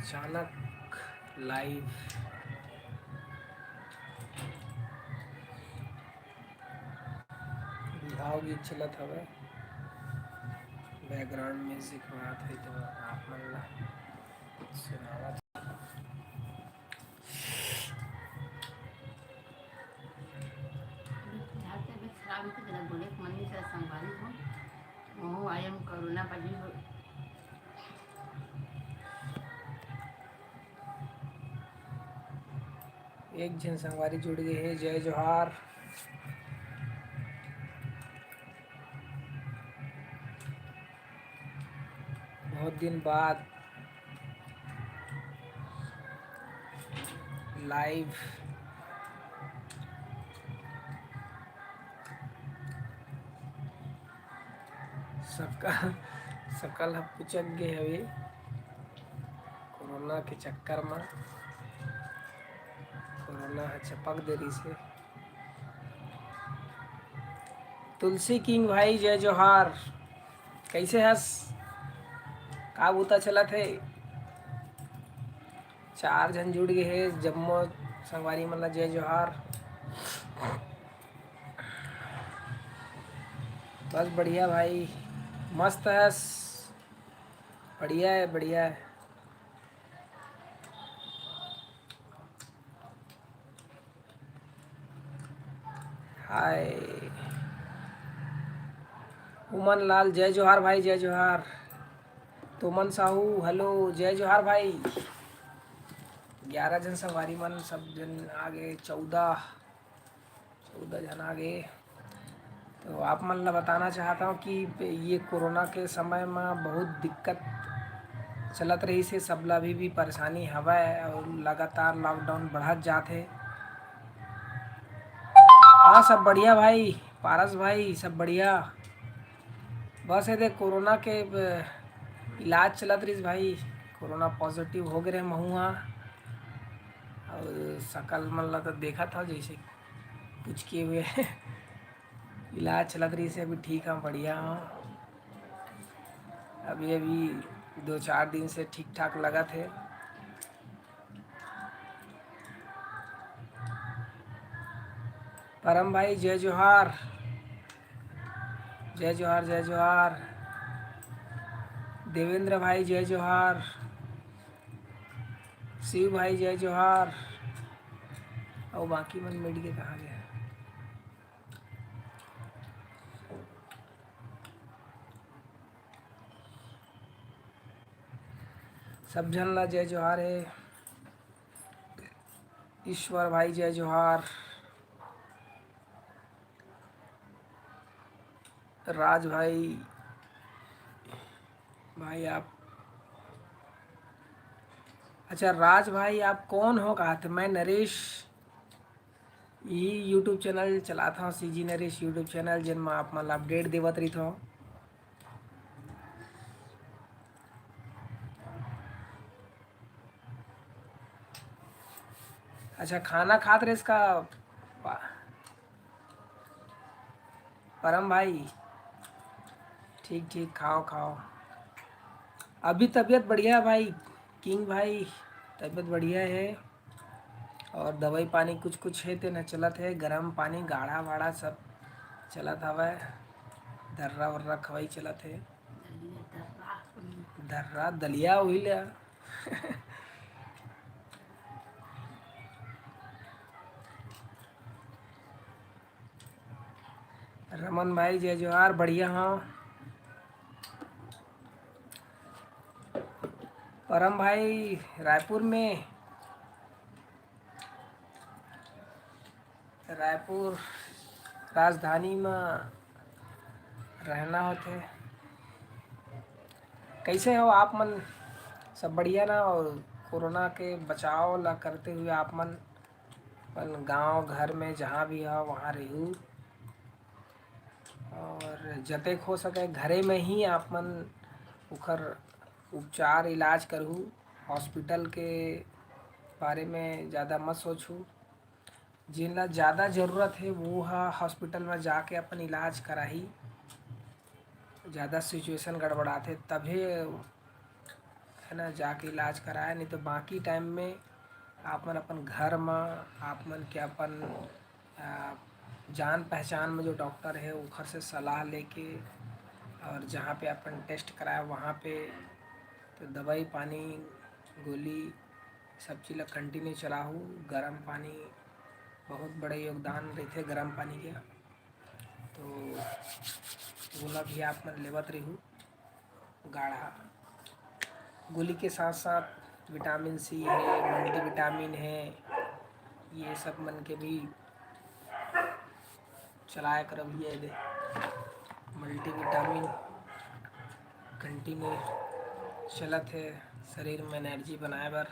अचानक लाइव बिहाव गीत चलत हवे, बैकग्राउंड म्यूजिक होत है तो आप मन ला सुनावत। एक जन संगवारी जुड़ गए है। जय जोहार। बहुत दिन बाद लाइव सकल सकल पुचक गए हवे कोरोना के चक्कर में। कोरोना चपक देरी से। तुलसी किंग भाई जय जोहार। कैसे हस? का बूता चलत है? 4 जन जुड़ गए है। जम्मो संगवारी मन ला जय जोहार। बस बढ़िया भाई, मस्त हस। बढ़िया है, बढ़िया है। हाय उमन लाल जय जोहार भाई, जय जोहार। तुमन साहू हेलो, जय जोहार भाई। 11 जन संगवारी मन सब जन आगे। 14 जन आगे। तो आप मन ला बताना चाहता हूँ कि ये कोरोना के समय में बहुत दिक्कत चलत रही से सबला भी परेशानी हवय और लगातार लॉकडाउन बढ़त जाथे। हाँ सब बढ़िया भाई, पारस भाई सब बढ़िया। बस ये देख कोरोना के इलाज चलत रही भाई। कोरोना पॉजिटिव हो गए महू हा और सकल मन ला तो देखा था जैसे कुछ किए हुए इलाज चलत रही से अभी ठीक है, बढ़िया हाँ। अभी अभी 2-4 दिन से ठीक ठाक लगा थे। परम भाई जय जोहार, जय जोहार, जय जोहार। देवेंद्र भाई जय जोहार। शिव भाई जय जोहार। और बाकी मन मिट के कहाँ गया? सब जन ला जय जोहार है। ईश्वर भाई जय जोहार। राज भाई, भाई आप अच्छा राज भाई आप कौन हो? कहा थे मैं नरेश यही यूट्यूब चैनल चलाता हूँ, सीजी नरेश यूट्यूब चैनल जिनमें आप मतलब अपडेट देवत रही हो। अच्छा खाना खात रहे इसका परम भाई? ठीक ठीक, खाओ खाओ। अभी तबीयत बढ़िया है भाई किंग भाई, तबीयत बढ़िया है। और दवाई पानी कुछ कुछ है तो न चलत है, गर्म पानी गाढ़ा वाढ़ा सब चलत हवा। दर्रा वर्रा खवाई चलत है। दर्रा दलिया वही लिया रमन भाई जय जोहार, बढ़िया हाँ। परम भाई रायपुर में, रायपुर राजधानी में रहना होते। कैसे हो आप मन? सब बढ़िया ना? और कोरोना के बचाव ला करते हुए आप मन गांव घर में जहाँ भी हो वहाँ रहू और जतेक हो सके घरे में ही आप मन उखर उपचार इलाज करहू। हॉस्पिटल के बारे में ज़्यादा मत सोचू। जिनला ज़्यादा ज़रूरत है वो हा हॉस्पिटल में जाके अपन इलाज कराही। ज़्यादा सिचुएशन गड़बड़ाथे तभे है ना, जाके इलाज कराए। नहीं तो बाकी टाइम में आप मन अपन घर में आप मन के अपन जान पहचान में जो डॉक्टर है ओखर से सलाह लेके और जहाँ पे अपन टेस्ट कराए वहाँ पे तो दवाई पानी गोली सब चीज़ कंटिन्यू चलाहूँ। गर्म पानी बहुत बड़ा योगदान रहते गर्म पानी के, तो गोला भी आप मन लेवत रहूँ गाढ़ा। गोली के साथ साथ विटामिन सी है, मल्टीविटामिन है, ये सब मन के भी चलाया कर। ये दे मल्टीविटामिन कंटिन्यू चलत है शरीर में एनर्जी बनाए बर।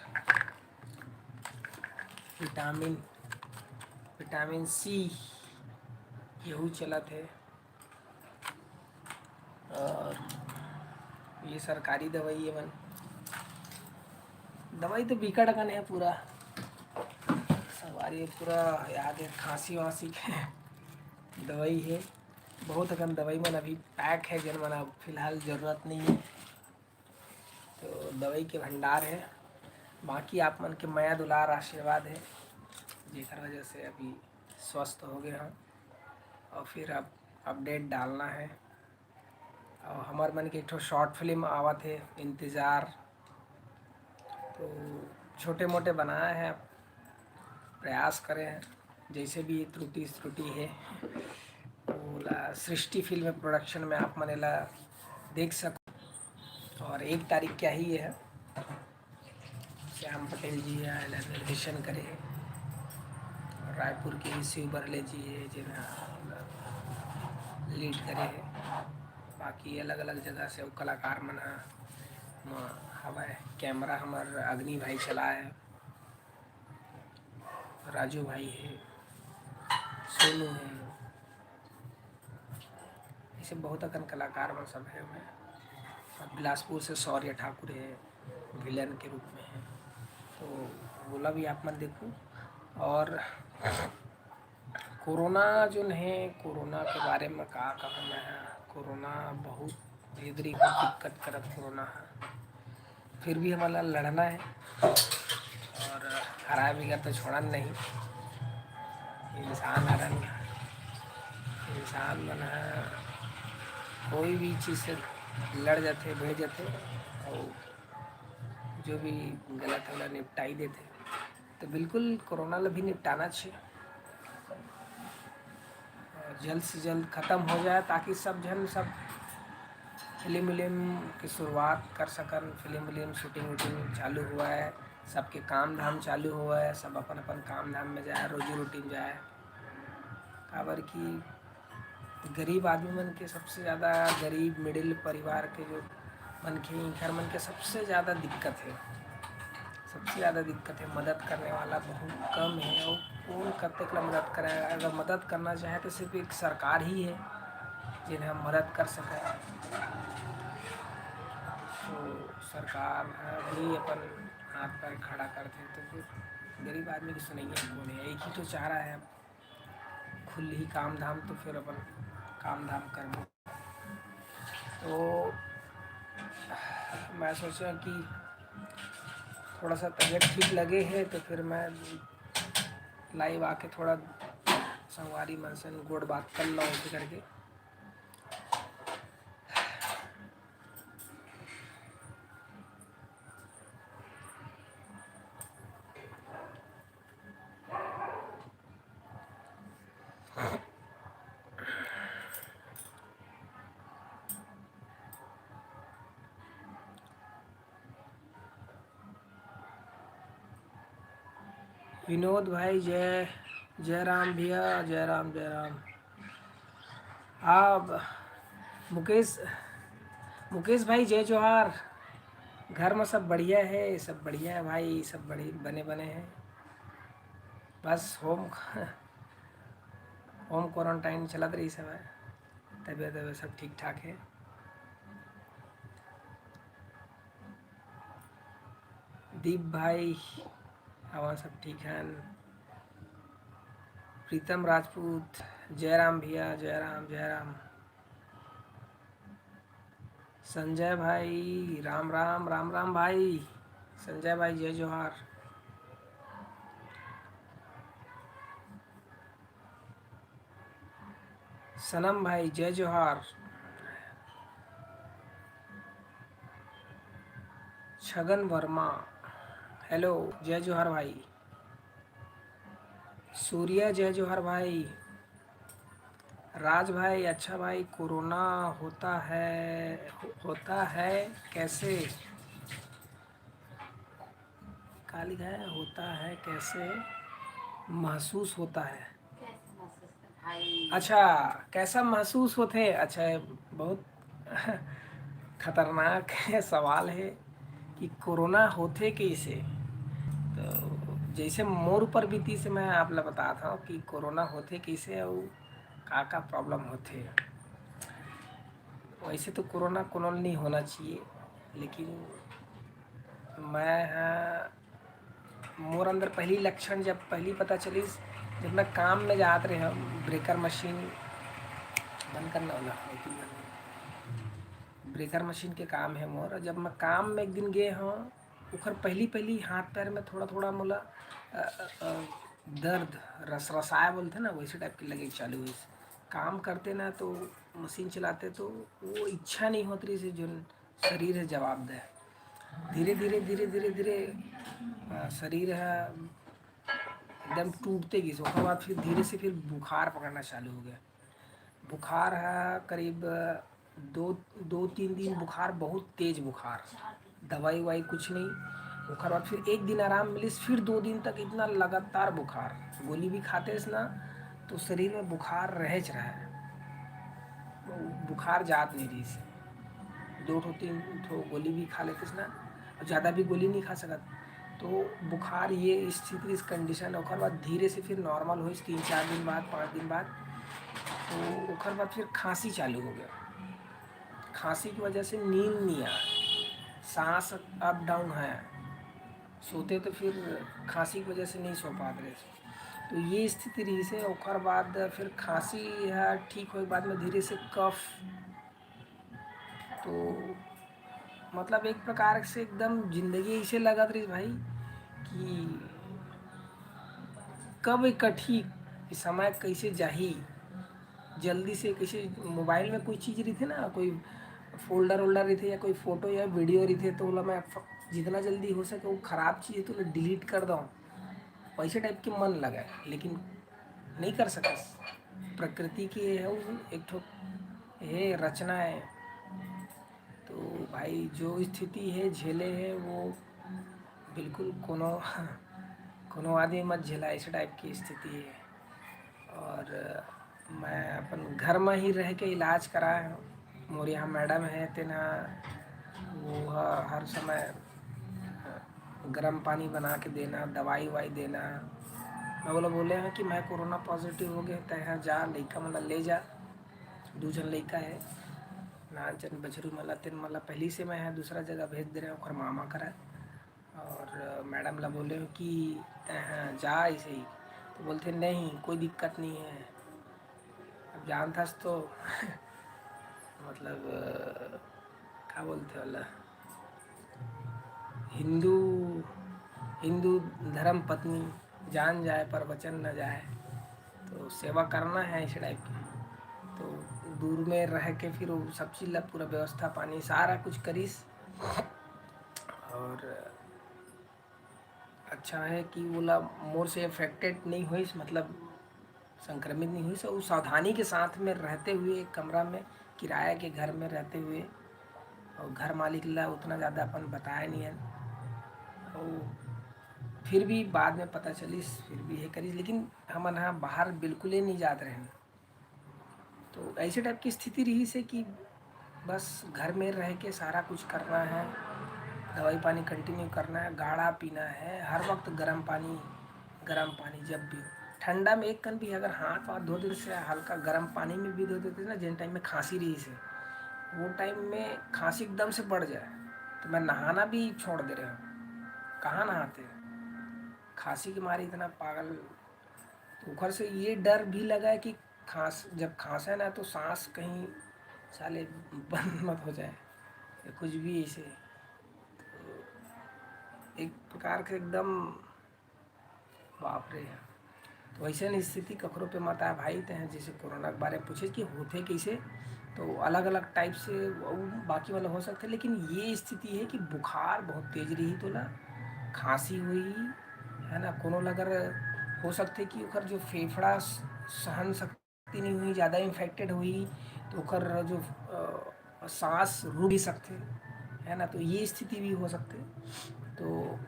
विटामिन सी यहू चलत है। और ये सरकारी दवाई है मन, दवाई तो बिकट अकन है पूरा सवारी पूरा याद है। खांसी वासी के दवाई है बहुत अकन दवाई मन अभी पैक है जिन मन अब फिलहाल ज़रूरत नहीं है, तो दवाई के भंडार है। बाकी आप मन के माया दुलार आशीर्वाद है जेकर वजह से अभी स्वस्थ हो गए हम। और फिर अब अपडेट डालना है। और हमार मन के एक ठो शॉर्ट फिल्म आवत है इंतज़ार, तो छोटे मोटे बनाए हैं, प्रयास करें हैं जैसे भी त्रुटि है बोला सृष्टि फिल्म प्रोडक्शन में आप मन ला देख सको। और 1 तारीख क्या ही है श्याम पटेल जी आए निर्देशन करे, रायपुर के शिव बरले जी है जिन्हें लीड करे है। बाकी अलग अलग जगह से वो कलाकार मन हवाए। कैमरा हमार अग्नि भाई चला है, राजू भाई है, सोनू है, ऐसे बहुत अकन कलाकार मन सब है। और बिलासपुर से शौर्य ठाकुर है विलन के रूप में है, तो बोला भी आप मन देखो। और कोरोना जो है कोरोना के बारे में का कहना है, कोरोना बहुत बेदरी दिक्कत करत कोरोना है, फिर भी हमारा लड़ना है और हराए बिगड़ तो छोड़न नहीं। इंसान हरन इंसान मन कोई भी चीज़ से लड़ जाते भिड़ जाते और जो भी गलत है निपटाई देते। तो बिल्कुल कोरोना ला भी निपटाना चाहिए और जल्द से जल्द ख़त्म हो जाए ताकि सब जन सब फिल्म विल्म की शुरुआत कर सकन। फिल्म विल्म शूटिंग वूटिंग चालू हुआ है, सबके काम धाम चालू हुआ है, सब अपन अपन काम धाम में जाए, रोजी रूटीन जाए। काबर कि गरीब आदमी मन के सबसे ज़्यादा गरीब मिडिल परिवार के जो मन के घर मन के सबसे ज़्यादा दिक्कत है, सबसे ज़्यादा दिक्कत है। मदद करने वाला बहुत कम है और कौन कब तक मदद करेगा। अगर मदद करना चाहे तो सिर्फ एक सरकार ही है जिन्हें हम मदद कर सकें। तो सरकार भी अपन हाथ पैर खड़ा करते तो फिर गरीब आदमी की सुनैया कौन है। एक ही तो चाह रहा है खुल ही काम धाम, तो फिर अपन काम धाम कर। तो मैं सोचा कि थोड़ा सा तबीयत ठीक लगे है तो फिर मैं लाइव आके थोड़ा संगवारी मन से गोड़ बात कर लो करके। विनोद भाई जय राम भैया, जय राम जय राम। हाँ मुकेश भाई जय जोहार। घर में सब बढ़िया है, सब बढ़िया है भाई, सब बड़े बने बने हैं। बस होम क्वारंटाइन चलत रही सब है, तबीयत सब ठीक ठाक है। दीप भाई हवा सब ठीक है। प्रीतम राजपूत जय राम भैया, जय राम जय राम। संजय भाई राम राम राम राम भाई। संजय भाई जय जोहार। सनम भाई जय जोहार। छगन वर्मा हेलो जय जोहार भाई। सूर्या जय जोहार भाई। राज भाई अच्छा भाई कोरोना होता है कैसे काली है होता है कैसे महसूस होता है। अच्छा कैसा महसूस होते हैं अच्छा बहुत खतरनाक है सवाल है कि कोरोना होते कैसे। तो जैसे मोर ऊपर बीती से मैं आप लोग बताता हूँ कि कोरोना होते कैसे और का प्रॉब्लम होते। वैसे तो कोरोना कोरोना नहीं होना चाहिए लेकिन मैं मोर अंदर पहली लक्षण जब पहली पता चली जब मैं काम में जाते रहे हम ब्रेकर मशीन बंद करना वाला ब्रेकर मशीन के काम है मोर। जब मैं काम में एक दिन गए हाँ उखर पहली पहली हाथ पैर में थोड़ा थोड़ा मोला दर्द रस रसाया बोलते ना वैसे टाइप की लगे चालू हुई। काम करते ना तो मशीन चलाते तो वो इच्छा नहीं होती रही से जो शरीर है जवाब दे। धीरे धीरे धीरे धीरे धीरे शरीर है एकदम टूटते गई उसके बाद फिर धीरे से फिर बुखार पकड़ना चालू हो गया। बुखार है करीब दो दो तीन दिन बुखार बहुत तेज बुखार दवाई वाई कुछ नहीं। उसके बाद फिर एक दिन आराम मिलिस फिर 2 दिन तक इतना लगातार बुखार गोली भी खाते ना तो शरीर में बुखार रह है। बुखार जात नहीं रही से 2 3 गोली भी खा लेते ना और ज़्यादा भी गोली नहीं खा सकत। तो बुखार ये स्थिति इस कंडीशन और बाद धीरे से फिर नॉर्मल हुई 3 4 दिन बाद 5 दिन बाद। तो उसके बाद फिर खांसी चालू हो गया। खांसी की वजह से नींद नहीं आ सांस अप डाउन है सोते तो फिर खांसी की वजह से नहीं सो पाते रहे। तो ये स्थिति रही से और बाद फिर खांसी है ठीक हो बाद में धीरे से कफ। तो मतलब एक प्रकार से एकदम जिंदगी ऐसे लगा रही भाई कि कब इकट्ठी समय कैसे जाही जल्दी से कैसे मोबाइल में कोई चीज़ रही थी ना कोई फोल्डर वोल्डर रही थे या कोई फ़ोटो या वीडियो रही थे तो बोला मैं जितना जल्दी हो सके वो ख़राब चीज़ है तो डिलीट कर दूँ वैसे टाइप के मन लगा लेकिन नहीं कर सका। प्रकृति की है वो एक ठो है रचना है। तो भाई जो स्थिति है झेले है वो बिल्कुल कोनो कोनो आदमी मत झेला ऐसे टाइप की स्थिति है। और मैं अपन घर में ही रह के इलाज कराए हूँ। मोर यहाँ मैडम है तेना वो हर समय गर्म पानी बना के देना दवाई वाई देना। मैं बोले हैं कि मैं कोरोना पॉजिटिव हो गया तय जा लड़का मला ले जा 2 जन लड़का है नान चन बछरू मला तेन मला पहली से मैं है दूसरा जगह भेज दे रहे हैं और मामा करा। और मैडम ला बोले कि तय जा ऐसे ही तो बोलते नहीं कोई दिक्कत नहीं है। अब जानता तो मतलब क्या बोलते वाला हिंदू हिंदू धर्म पत्नी जान जाए पर वचन न जाए। तो सेवा करना है इस टाइप की। तो दूर में रह के फिर वो सब चीज़ ला पूरा व्यवस्था पानी सारा कुछ करीस। और अच्छा है कि वो ला मोर से अफेक्टेड नहीं हुई मतलब संक्रमित नहीं हुई सब सावधानी के साथ में रहते हुए एक कमरा में किराए के घर में रहते हुए और घर मालिक ला उतना ज़्यादा अपन बताया नहीं है। और फिर भी बाद में पता चलिस फिर भी ये करीस लेकिन हम यहाँ बाहर बिल्कुल ही नहीं जाते रहे। तो ऐसे टाइप की स्थिति रही से कि बस घर में रह के सारा कुछ करना है दवाई पानी कंटिन्यू करना है गाढ़ा पीना है हर वक्त गर्म पानी जब भी ठंडा में एक कन भी अगर हाथ वाथ धो देते से हल्का गर्म पानी में भी धो देते ना जिन टाइम में खांसी रही से वो टाइम में खांसी एकदम से बढ़ जाए तो मैं नहाना भी छोड़ दे रहे हूँ। कहाँ नहाते खांसी के मारे इतना पागल। ऊपर से ये डर भी लगा है कि जब खांसा ना तो सांस कहीं साले बंद मत हो जाए। या कुछ भी ऐसे एक प्रकार के एकदम बाप रे। तो ऐसे स्थिति ककरों पे मत आए भाई। ते हैं जैसे कोरोना के बारे में पूछे कि होते कैसे, तो अलग अलग टाइप से बाकी वाले हो सकते हैं, लेकिन ये स्थिति है कि बुखार बहुत तेज रही तो ना, खांसी हुई है ना, कोनो अगर हो सकते कि ओकर जो फेफड़ा सहन शक्ति नहीं हुई, ज़्यादा इन्फेक्टेड हुई तो ओकर जो सांस रुक भी सकते है ना, तो ये स्थिति भी हो सकते। तो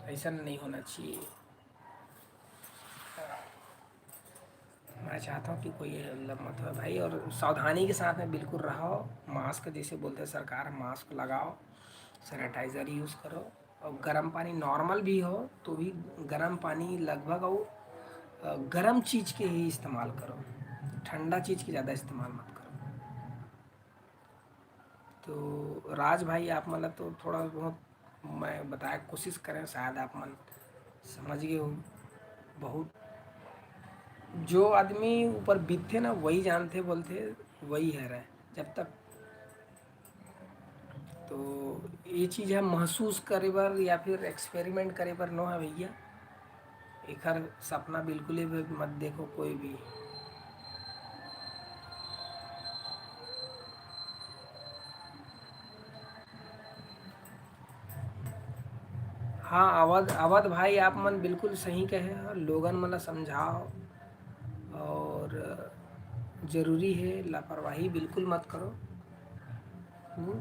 ऐसा नहीं होना चाहिए। मैं चाहता हूँ कि कोई मतलब मत हो भाई, और सावधानी के साथ में बिल्कुल रहो। मास्क जैसे बोलते हैं सरकार, मास्क लगाओ, सैनिटाइज़र यूज़ करो, और गर्म पानी नॉर्मल भी हो तो भी गर्म पानी लगभग वो गर्म चीज़ के ही इस्तेमाल करो, ठंडा चीज़ की ज़्यादा इस्तेमाल मत करो। तो राज भाई आप मतलब तो थोड़ा बहुत मैं बताया कोशिश करें, शायद आप मन समझ गए हो। बहुत जो आदमी ऊपर बीतते ना वही जानते, बोलते वही है रहे जब तक। तो ये चीज़ है महसूस करे बर या फिर एक्सपेरिमेंट करे बर नो है भैया। एक हर सपना बिल्कुल ही मत देखो कोई भी। हाँ अवध अवध भाई आप मन बिल्कुल सही कहे, और लोगन मन समझाओ, और ज़रूरी है लापरवाही बिल्कुल मत करो।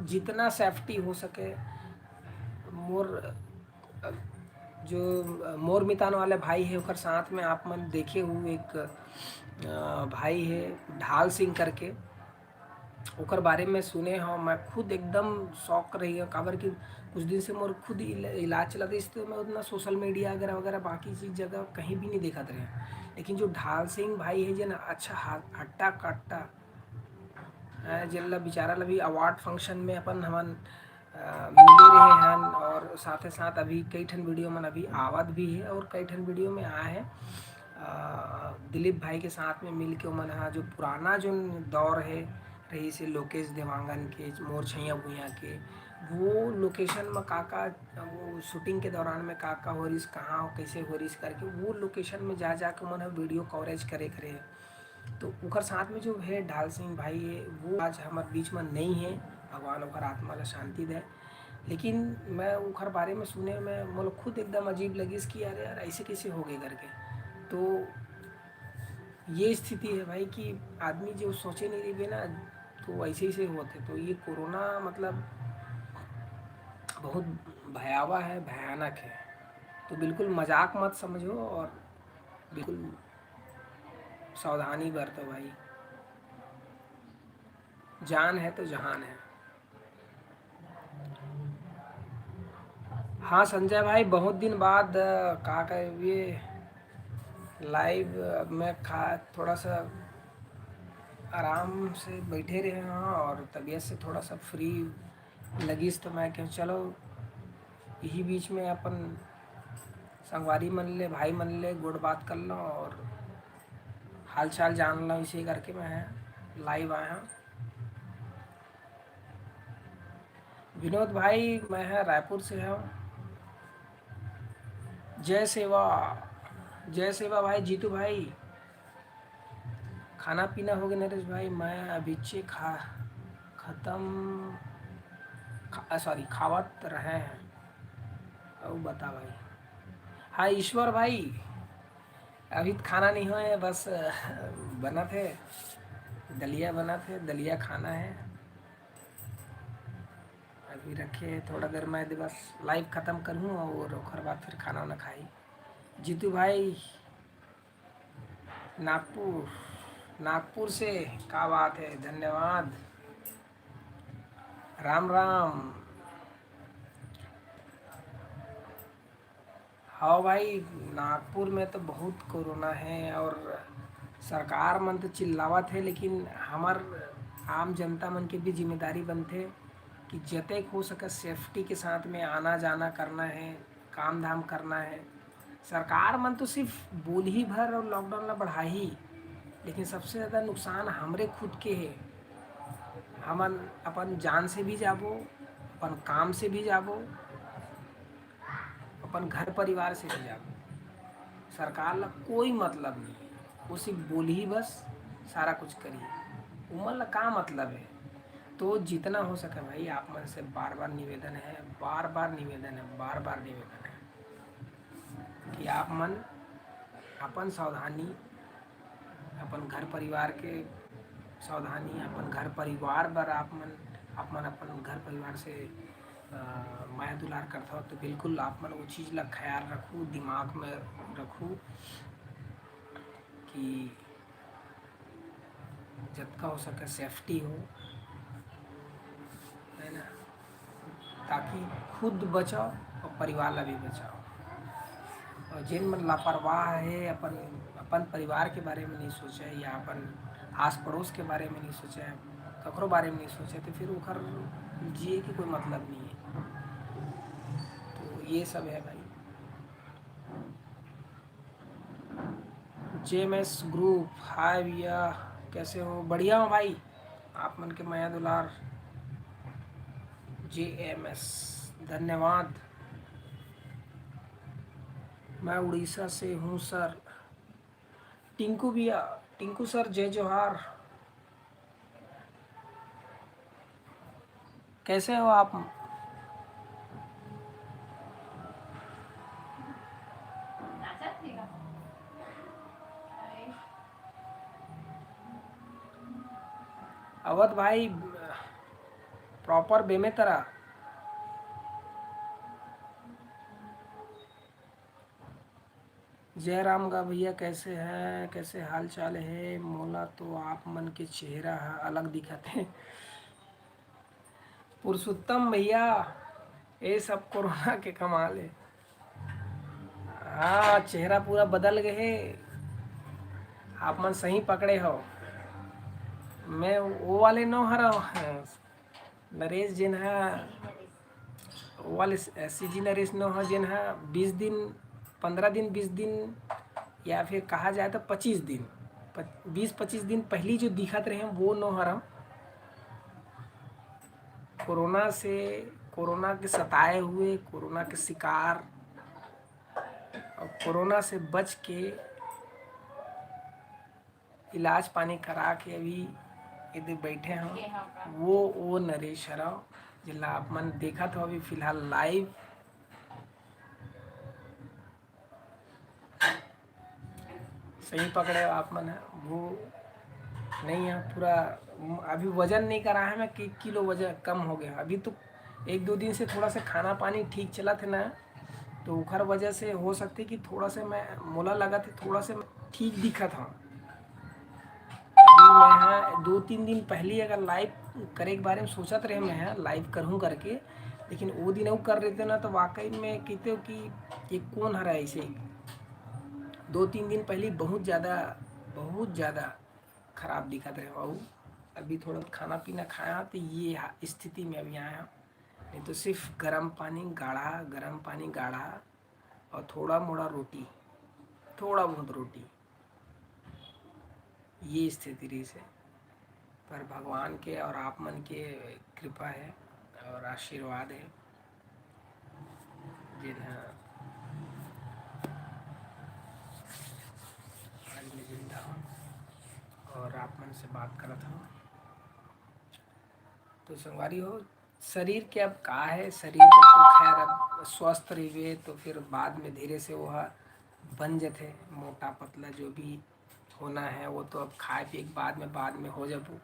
जितना सेफ्टी हो सके। मोर जो मोर मितान वाले भाई है ओकर साथ में आप मन देखे हुए एक भाई है ढाल सिंह करके, ओकर बारे में सुने हो। मैं खुद एकदम शौक रही हूँ, काबर कि कुछ दिन से मोर खुद इलाज चला था, इसलिए मैं उतना सोशल मीडिया वगैरह वगैरह बाकी चीज़ जगह कहीं भी नहीं देखा रहे। लेकिन जो ढाल सिंह भाई है जो ना अच्छा हट्टा कट्टा जिला बेचारा ला भी अवार्ड फंक्शन में अपन हमन मिले रहे हैं, और साथ ही साथ अभी कई ठन वीडियो में अभी आवत भी है, और कई ठन वीडियो में आए हैं दिलीप भाई के साथ में मिल के मन हाँ जो पुराना जो दौर है रही से लोकेश देवांगन के, मोर छैया भूया के, वो लोकेशन में का वो शूटिंग के दौरान में का हो रही कहाँ कैसे हो रही करके वो लोकेशन में जा के मन वीडियो कवरेज करे करे। तो उनकर साथ में जो है ढाल सिंह भाई है वो आज हमारे बीच में नहीं है, भगवान ओकर आत्मा ला शांति दे। लेकिन मैं उनकर बारे में सुने में मोला खुद एकदम अजीब लगी कि यार यार ऐसे कैसे हो गए करके। तो ये स्थिति है भाई कि आदमी जो सोचे नहीं रही ना तो ऐसे ही से होते। तो ये कोरोना मतलब बहुत भयावह है, भयानक है। तो बिल्कुल मजाक मत समझो, और बिल्कुल सावधानी बरतो भाई। जान है तो जहान है। हाँ संजय भाई बहुत दिन बाद कहा का ये लाइव में खा थोड़ा सा आराम से बैठे रहे हैं, और तबीयत से थोड़ा सा फ्री लगिस, तो मैं कह चलो यही बीच में अपन संगवारी मन ले भाई मन ले गुड़ बात कर लो और हाल चाल जान लो, इसी करके मैं लाइव आया हूँ। विनोद भाई मैं है रायपुर से हूँ। जय सेवा, जय सेवा भाई। जीतू भाई खाना पीना हो गया नरेश भाई? मैं अभी चे ख़त्म सॉरी खावत रहे हैं। और बता भाई। हाँ ईश्वर भाई अभी तो खाना नहीं हुआ है, बस बना थे दलिया, बना थे दलिया खाना है अभी रखे। थोड़ा देर मैं बस लाइव ख़त्म करूँ और ओकर बाद फिर खाना वाना खाई। जीतू भाई नागपुर, नागपुर से क्या बात है, धन्यवाद। राम राम। हाँ भाई नागपुर में तो बहुत कोरोना है, और सरकार मन तो चिल्लावत है, लेकिन हमार आम जनता मन के भी जिम्मेदारी बनते कि जतेक हो सके सेफ्टी के साथ में आना जाना करना है, काम धाम करना है। सरकार मन तो सिर्फ बोल ही भर और लॉकडाउन ला बढ़ा ही, लेकिन सबसे ज़्यादा नुकसान हमरे खुद के है। हमन अपन जान से भी जाबो, अपन काम से भी जाबो, अपन घर परिवार से भी जाबो। सरकार ला कोई मतलब नहीं है, वो सिर्फ बोली ही बस सारा कुछ करिए, उमन ला का मतलब है। तो जितना हो सके भाई आप मन से बार बार निवेदन है, बार बार निवेदन है, बार बार निवेदन है कि आप मन अपन सावधानी, अपन घर परिवार के सावधानी, अपन घर परिवार बर आप मन अपन घर परिवार से माया दुलार करता हो तो बिल्कुल आप मन वो चीज़ ला ख्याल रखूँ, दिमाग में रखूँ कि जितना हो सके सेफ्टी हो, है ना, ताकि खुद बचाओ और परिवार ला भी बचाओ। और जिन मन लापरवाह है, अपन अपन परिवार के बारे में नहीं सोचा है, या अपन आस पड़ोस के बारे में नहीं सोचा है, ककरो बारे में नहीं सोचा, तो फिर उखर जिए की कोई मतलब नहीं है। तो ये सब है भाई। JMS ग्रुप, हाय भैया, कैसे हो? बढ़िया हो भाई, आप मन के माया दुलार। JMS, धन्यवाद। मैं उड़ीसा से हूँ सर। टिंकू भैया, टिंकू सर जय जोहार, कैसे हो आप? अवध भाई प्रॉपर बेमेतरा। जय राम गा भैया, कैसे हैं, कैसे हाल चाल है? मोला तो आप मन के चेहरा अलग दिखत है। पुरुषोत्तम भैया, ये सब कोरोना के कमाल है। हाँ, चेहरा पूरा बदल गए है, आप मन सही पकड़े हो। मैं वो वाले नो हरा नरेश जिन है, वो वाले CG नरेश नो है जिन है 20 दिन, 15 दिन, 20 दिन, या फिर कहा जाए तो 25 दिन, 20-25 दिन पहली जो दिखत रहे वो नो हरम। कोरोना से, कोरोना के सताए हुए, कोरोना के शिकार और कोरोना से बच के इलाज पानी करा के अभी इधर बैठे हैं, वो नरेश हराव जिला आप मन देखा था अभी फिलहाल लाइव। सही पकड़े आप मन है, वो नहीं है पूरा। अभी वजन नहीं करा है मैं, 1 किलो वजन कम हो गया अभी तो। 1-2 दिन से थोड़ा सा खाना पानी ठीक चला थे ना, तो उखर वजह से हो सकती कि थोड़ा से मैं मोला लगा था, थोड़ा से ठीक दिखा था। अभी मैं 2-3 दिन पहले अगर लाइव करे के बारे में सोचत रहे, मैं लाइव करूँ करके, लेकिन वो दिन वो कर रहे थे ना, तो वाकई में कहते हो कि ये कौन हरा ऐसे। 2-3 दिन पहले बहुत ज़्यादा खराब दिखत रहे बाबू। अभी थोड़ा खाना पीना खाया तो ये स्थिति में अभी आया। नहीं तो सिर्फ गर्म पानी गाढ़ा और थोड़ा मोड़ा रोटी, थोड़ा बहुत रोटी, ये स्थिति रही से। पर भगवान के और आप मन के कृपा है और आशीर्वाद है, जिन्हें आज मैं जिंदा हूँ और आप मन से बात करता हूँ। तो संगवारी हो, शरीर के अब का है, शरीर तो खैर अब स्वस्थ रहिए तो फिर बाद में धीरे से वह बन जाते मोटा पतला, जो भी होना है वो तो अब खाए पिए के बाद में हो जाबू।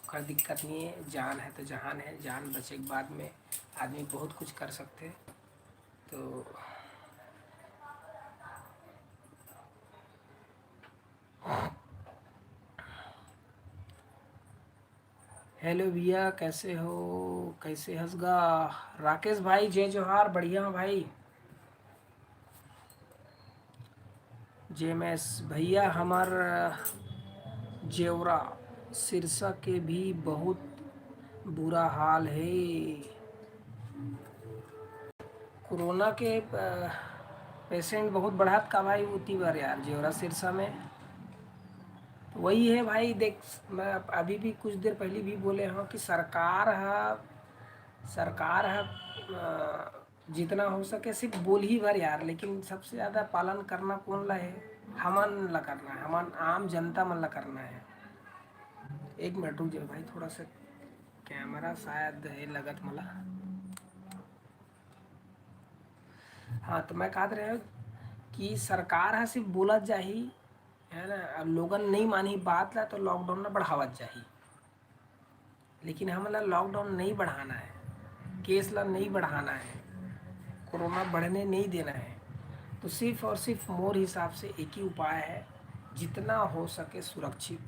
कोई दिक्कत नहीं है, जान है तो जहान है, जान बचे के बाद में आदमी बहुत कुछ कर सकते। तो हेलो भैया, कैसे हो, कैसे हंसगा? राकेश भाई जय जोहार, बढ़िया हो भाई। JMS भैया, हमार जेवरा सिरसा के भी बहुत बुरा हाल है। कोरोना के पेशेंट बहुत बढ़त का भाई होती बार यार जेवरा सिरसा में। तो वही है भाई, देख मैं अभी भी कुछ देर पहले भी बोले हाँ कि सरकार है जितना हो सके सिर्फ बोल ही भर यार, लेकिन सबसे ज़्यादा पालन करना कौन ला है, हमन ला करना है, हमन आम जनता मन ला करना है। एक मिनट रुक जाओ भाई, थोड़ा सा कैमरा शायद है लगत मला। हाँ तो मैं कहा रहे कि सरकार है सिर्फ बोलत जाही, है ना, अब लोगन नहीं मानी बात ला तो लॉकडाउन ना बढ़ावत जाही, लेकिन हमला लॉकडाउन नहीं बढ़ाना है, केस ला नहीं बढ़ाना है, कोरोना बढ़ने नहीं देना है। तो सिर्फ और सिर्फ मोर हिसाब से एक ही उपाय है, जितना हो सके सुरक्षित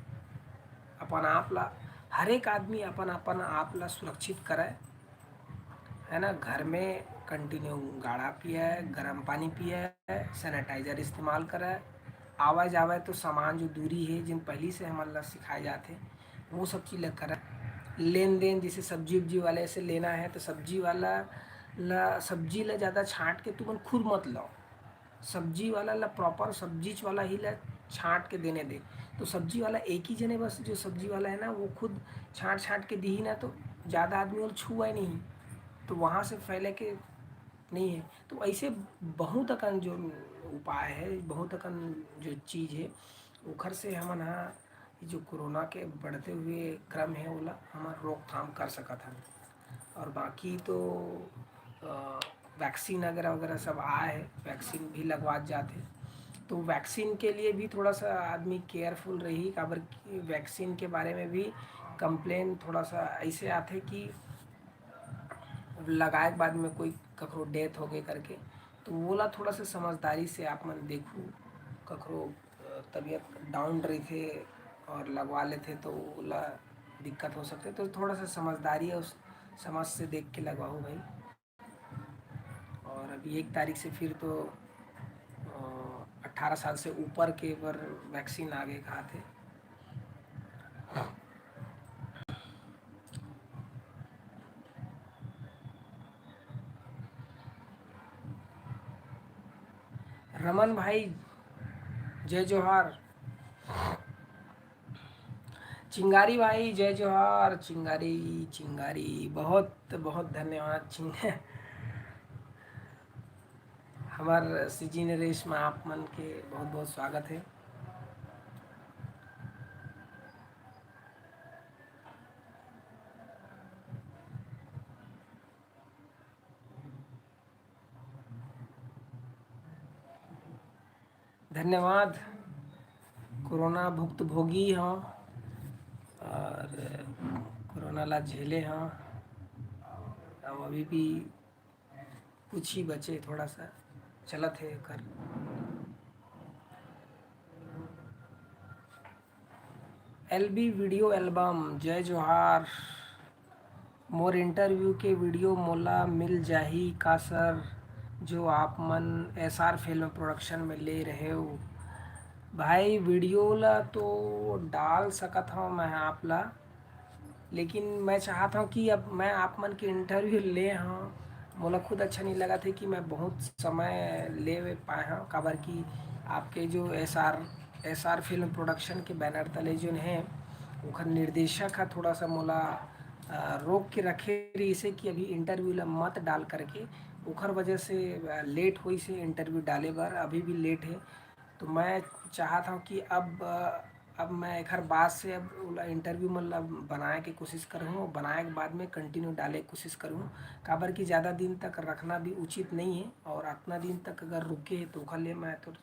अपन आप ला, हर एक आदमी अपन अपन आप ला सुरक्षित करे, है ना। घर में कंटिन्यू गाढ़ा पिए, गर्म पानी पिए, सैनिटाइजर इस्तेमाल करे, आवा जावे तो सामान जो दूरी है जिन पहली से हमारे ला सिखाए जाते वो सब चीज़ करे। लेन देन जैसे सब्जी उब्जी वाले से लेना है तो सब्जी वाला ला सब्जी ला ज़्यादा छाँट के तुम खुद मत लाओ, सब्जी वाला ला प्रॉपर सब्जी वाला ही ला छाँट के देने दे। तो सब्जी वाला एक ही जने बस जो सब्जी वाला है ना वो खुद छाँट छाँट के दी ही ना, तो ज़्यादा आदमी और छुआ ही नहीं, तो वहाँ से फैले के नहीं है। तो ऐसे बहुत अकन जो उपाय है, बहुत अकन जो चीज़ है उखर से हमन हाँ जो कोरोना के बढ़ते हुए क्रम है ओला हमार रोकथाम कर सकत हन। और बाकी तो वैक्सीन वगैरह वगैरह सब आए है, वैक्सीन भी लगवात जाते, तो वैक्सीन के लिए भी थोड़ा सा आदमी केयरफुल रही, काबर कि वैक्सीन के बारे में भी कंप्लेन थोड़ा सा ऐसे आते कि लगाए के बाद में कोई ककरो डेथ हो गई करके, तो वो ला थोड़ा सा समझदारी से आप मन देखू, ककरो तबीयत डाउन रही थे और लगवा लेते तो ओला दिक्कत हो सकते, तो थोड़ा सा समझदारी है उस समझ से देख के लगवाओ भाई। और अभी 1 तारीख से फिर तो 18 साल से ऊपर के पर वैक्सीन आगे कहा थे। रमन भाई जय जोहार, चिंगारी भाई जय जोहार, चिंगारी चिंगारी बहुत बहुत धन्यवाद हमार सीजी नरेश में आप मन के बहुत बहुत स्वागत है। धन्यवाद। कोरोना भुक्त भोगी हाँ, और कोरोना ला झेले हाँ, अब अभी भी कुछ ही बचे, थोड़ा सा चलत है कर। एलबी वीडियो एल्बम जय जोहार, मोर इंटरव्यू के वीडियो मोला मिल जाही का सर, जो आप मन एसआर फिल्म प्रोडक्शन में ले रहे हो। भाई वीडियो ला तो डाल सकत हूँ मैं आप ला, लेकिन मैं चाहता हूँ कि अब मैं आप मन के इंटरव्यू ले हाँ, मोला खुद अच्छा नहीं लगा था कि मैं बहुत समय ले पाए हाँ, काबर कि आपके जो एस आर फिल्म प्रोडक्शन के बैनर तले जो हैं ओखर निर्देशक है थोड़ा सा मोला रोक के रखे रही से कि अभी इंटरव्यू ला मत डाल करके, ओखर वजह से लेट हुई से इंटरव्यू डाले बार अभी भी लेट है। तो मैं चाहता हूँ कि अब मैं एक हर बात से अब इंटरव्यू मतलब बनाए के कोशिश करूँ, बनाए के बाद में कंटिन्यू डाले की कोशिश करूँ, काबर कि ज़्यादा दिन तक रखना भी उचित नहीं है, और इतना दिन तक अगर रुके तो ओखर लिए मैं तो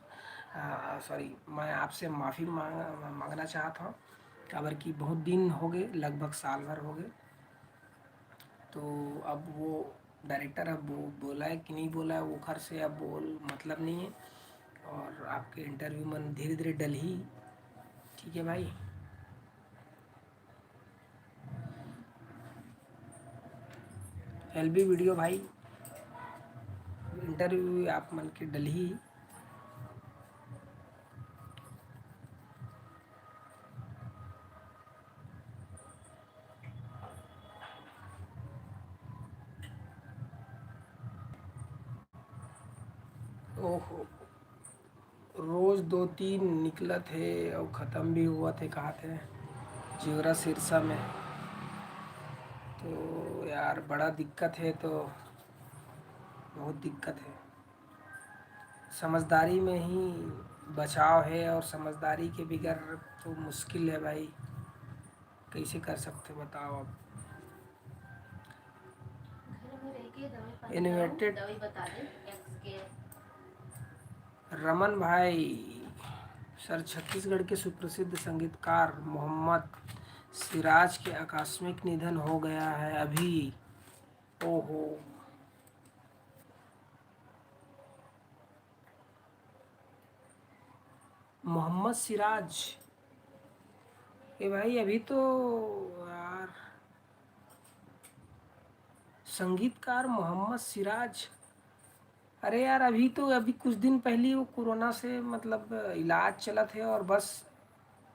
सॉरी मैं आपसे माफ़ी मांगना चाहता हूँ, काबर कि बहुत दिन हो गए, लगभग साल भर हो गए। तो अब वो डायरेक्टर अब वो बोला है कि नहीं बोला है वो घर से अब बोल मतलब नहीं है, और आपके इंटरव्यू मन धीरे धीरे डल ही, ठीक है भाई। एलबी वीडियो भाई इंटरव्यू आप मन के डल ही। ओहो, रोज दो तीन निकला थे और ख़त्म भी हुआ थे, कहा थे जीवरा सिरसा में। तो यार बड़ा दिक्कत है, तो बहुत दिक्कत है। समझदारी में ही बचाव है, और समझदारी के बगैर तो मुश्किल है भाई। कैसे कर सकते बताओ अब। इन्वेटेड रमन भाई सर, छत्तीसगढ़ के सुप्रसिद्ध संगीतकार मोहम्मद सिराज के आकस्मिक निधन हो गया है अभी। ओहो। मोहम्मद सिराज, ये भाई अभी तो यार, संगीतकार मोहम्मद सिराज, अरे यार अभी तो अभी कुछ दिन पहले वो कोरोना से मतलब इलाज चला थे, और बस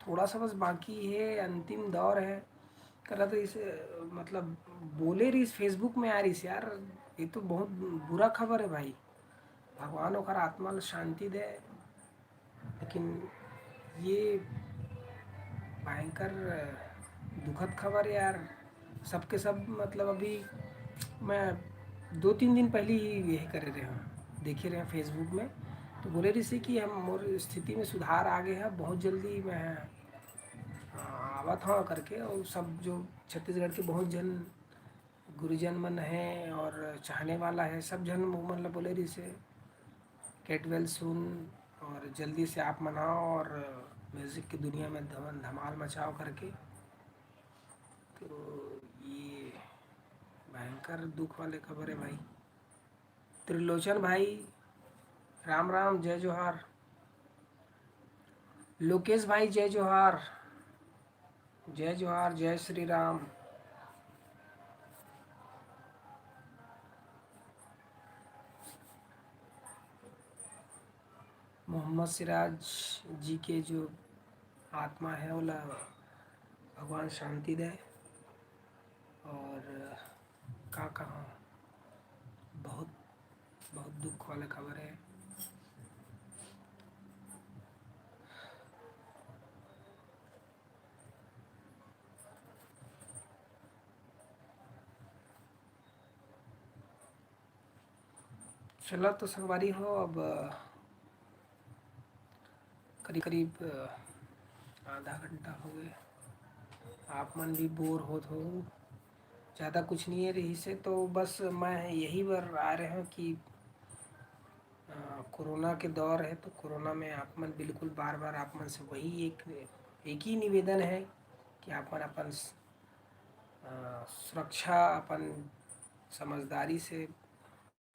थोड़ा सा बस बाकी है, अंतिम दौर है कर रहा था इसे। मतलब बोले रही फेसबुक में आ रही से यार, ये तो बहुत बुरा खबर है भाई। भगवान ओकर आत्मा ल शांति दे। लेकिन ये भयंकर दुखद खबर है यार। सबके सब मतलब अभी मैं 2-3 दिन पहले ही यही कर रहे हैं, देखे रहे हैं फेसबुक में। तो बोले रही से कि हम मोर स्थिति में सुधार आ गए हैं, बहुत जल्दी मैं आवत हाँ करके। और सब जो छत्तीसगढ़ के बहुत जन गुरुजन मन हैं और चाहने वाला है, सब जन मतलब बोले रही से गेट वेल सून, और जल्दी से आप मनाओ और म्यूज़िक की दुनिया में धमाल मचाओ करके। तो ये भयंकर दुख वाले खबर है भाई। त्रिलोचन भाई राम राम, जय जोहार। लोकेश भाई जय जोहार, जय जोहार, जय श्री राम। मोहम्मद सिराज जी के जो आत्मा है वो भगवान शांति दे। और का कहाँ, बहुत बहुत दुख वाला खबर है। चलो तो संगवारी हो, अब करीब करीब आधा घंटा हो गए। आप मन भी बोर हो ज़्यादा कुछ नहीं है रही से, तो बस मैं यही बार आ रहे हैं कि कोरोना के दौर है, तो कोरोना में आप मन बिल्कुल बार बार आप मन से वही एक ही निवेदन है कि आप मन अपन सुरक्षा अपन समझदारी से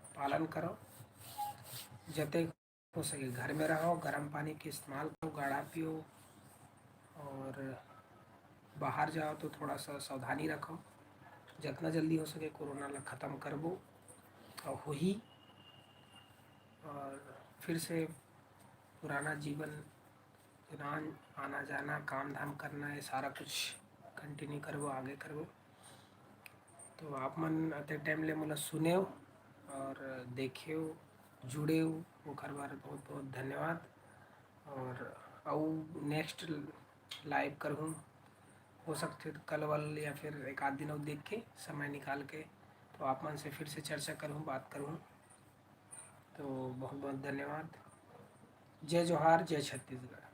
पालन करो। जते हो सके घर में रहो, गर्म पानी के इस्तेमाल करो, गाढ़ा पियो, और बाहर जाओ तो थोड़ा सा सावधानी रखो। जितना जल्दी हो सके कोरोना ला ख़त्म करबो और हो ही, और फिर से पुराना जीवन, आना जाना, काम धाम करना, ये सारा कुछ कंटिन्यू करबो, आगे करबो। तो आप मन अते टाइम ले मोला सुने और देखे, जुड़े ओकर बार बहुत बहुत धन्यवाद। और आउ नेक्स्ट लाइव करूँ, हो सकते तो कल वल या फिर एक आध दिन और देख के समय निकाल के, तो आप मन से फिर से चर्चा करूँ, बात करूँ। तो बहुत बहुत धन्यवाद। जय जोहार, जय छत्तीसगढ़।